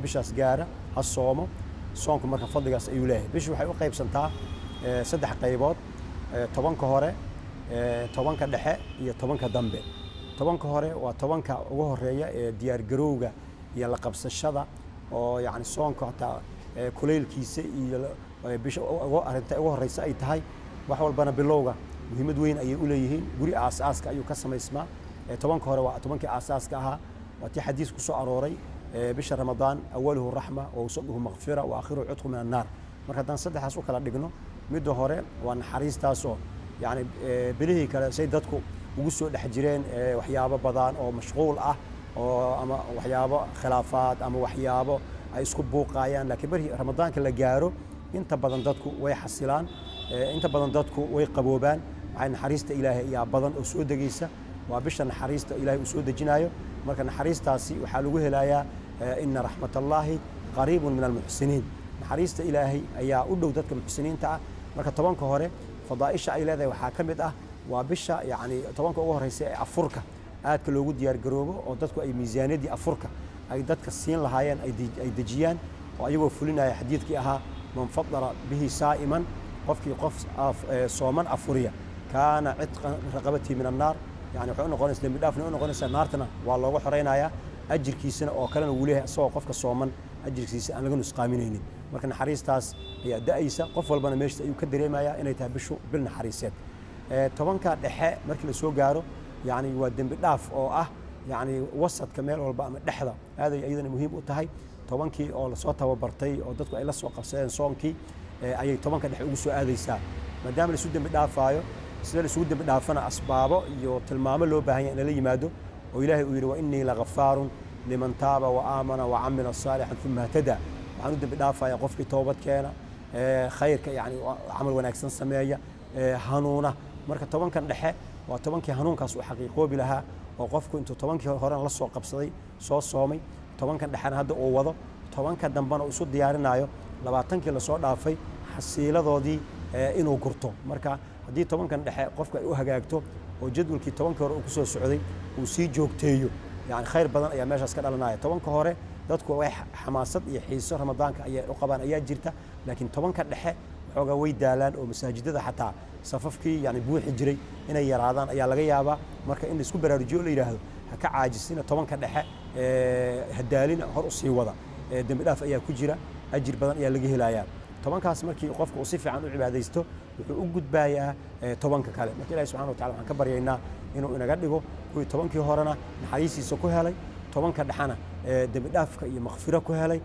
bishaas gaara ha soomo soonku marka fadligaas ayuu leeyahay bishu waxay u qaybsantaa saddex qaybood tobanka hore tobanka dhexe iyo tobanka dambe tobanka hore waa tobanka ugu horeeya ee diyaar garowga iyo la qabsashada oo yani soonka hataa kuleylkiisa iyo bisha arinta ugu horeysa ay tahay wax walbana bilowga muhiimad weyn ayay u leeyihiin guri aasaaska ayuu ka samaysmaa tobanka hore waa tobankii aasaaska ahaa waa tii xadiis ku soo arooray bisha ramadaan awaluhu raxma wa awsaduhu maghfira wa aakhiruhu cutqu min annaar marka haddaan saddexdaas u kala dhigno midda hore waa naxariistaasoo yani bilihii kale say dadku ugu soo dhex jireen waxyaabo badan oo mashquul ah oo ama waxyaabo khilaafaad ama waxyaabo ay isku buuqayaan laakiin markii ramadaanka la gaaro inta badan dadku way xasilaan inta badan dadku way qaboobaan waxay naxariista ilaahay ayaa badan oo soo degaysa waa bisha naxariista ilaahay uu soo dejinayo marka naxariistaasi waxaa lagu helayaa ina raxmatallahi qariibun min almuxsiniin naxariista ilaahay ayaa u dhow dadka muxsiniinta ah marka tobanka hore fadaaisha ay leedahay waxaa ka mid ah waa bisha yani tobanka ugu horeysa ee afurka aadka loogu diyaar garoobo oo dadku ay miisaaniyadii afurka ay dadka siin lahaayeen ay dejiyaan oo ayagoo fulinaya xadiidkii ahaa man fadala bihi saa'iman qofkii qof sooman afuriya kaana cidqan raqabatii min annaar yani waxay u noqonaysa dembi dhaafna u noqonaysaa naartana waa looga xoreynayaa ajirkiisana oo kalena wuu leeyahay isagoo qofka sooman ajirkiisa aan laga nusqaaminaynin marka naxariistaas ayaa da'aysa qof walbana meesha ayuu ka dareemayaa inay tahay bishu bil naxariiseed tobanka dhexe markii la soo gaaro yani waa dembi dhaaf oo ah yani wasadka meel walba ama dhexda aaday iyadana muhiim u tahay tobankii oo lasoo tababartay oo dadku ay la soo qabsadeen soonkii ayay tobanka dhexe ugu soo aadaysaa maadaama la isu dembi dhaafaayo sida la isugu dembi dhaafana asbaabo iyo tilmaamo loo baahan yahay in lala yimaado oo ilaahay uu yidhi wa innii lagafaarun liman taaba wa aamana wa camila saalixan uma htada waxaan u dembi dhaafayaa qofkii toobad keena khayrka yani camal wanaagsan sameeya hanuuna marka tobankan dhexe waa tobankii hanuunkaas uu xaqiiqoobi lahaa oo qofku intuu tobankii horena la soo qabsaday soo soomay tobankan dhexena hadda uu wado tobanka dambena uu isu diyaarinayo labaatankii lasoo dhaafay xasiiladoodii inuu gurto marka haddii tobankan dhexe qofku ay u hagaagto oo jadwalkii tobankii hore uu ku soo socday uu sii joogteeyo yani khayr badan ayaa meeshaas ka dhalanaya tobanka hore dadku way xamaasad iyo xiiso ramadaanka ayay u qabaan ayaa jirta laakiin tobanka dhexe waxoogaa way daalaan oo masaajidada xataa safafkii yani buuxi jiray inay yaraadaan ayaa laga yaabaa marka in laisku baraarujiyo la yidhaahdo ha ka caajisina tobanka dhexe hadaalina hor u sii wada dembi dhaaf ayaa ku jira ajir badan ayaa laga helayaa tobankaas markii qofka uu si fiican u cibaadaysto wuxuu u gudbayaa tobanka kale marka ilahi subxana wa tacala waxaan ka baryaynaa inuu inaga dhigo kuwii tobankii horena naxariistiisa ku helay tobanka dhexena dembi dhaafka iyo makfiro ku helay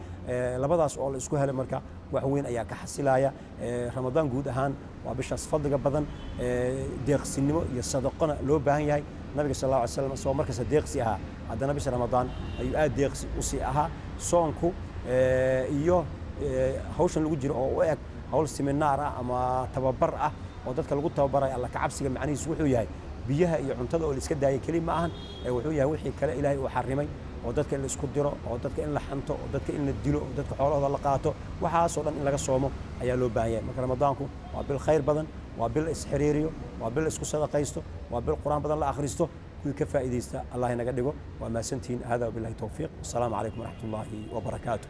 labadaas oo la isku helay marka wax weyn ayaa ka xasilaya ramadaan guud ahaan waa bishaas fadliga badan deeqsinimo iyo sadaqona loo baahan yahay nabiga sal alla alay slam isagoo markasta deeqsi ahaa haddana bisha ramadaan ayuu aad deeqsi usii ahaa soonku iyo hawshan lagu jiro oo u eg hawl siminaar ah ama tababar ah oo dadka lagu tababarayo alla kacabsiga macnihiisu wuxuu yahay biyaha iyo cuntada oo la iska daayay keli ma ahan wuxuu yahay wixii kale ilaahay uu xarimay oo dadka in la isku diro oo dadka in la xanto oo dadka in la dilo oo dadka xoolahooda la qaato waxaasoo dhan in laga soomo ayaa loo baahan yahay marka ramadaanku waa bil khayr badan waa bil isxiriiriyo waa bil isku sadaqaysto waa bil quraan badan la akhristo kuwii ka faa'iidaysta allah inaga dhigo waa maasantihiin hada wabillahi tawfiiq wassalaamu calaykum waraxmat ullaahi wabarakaatuh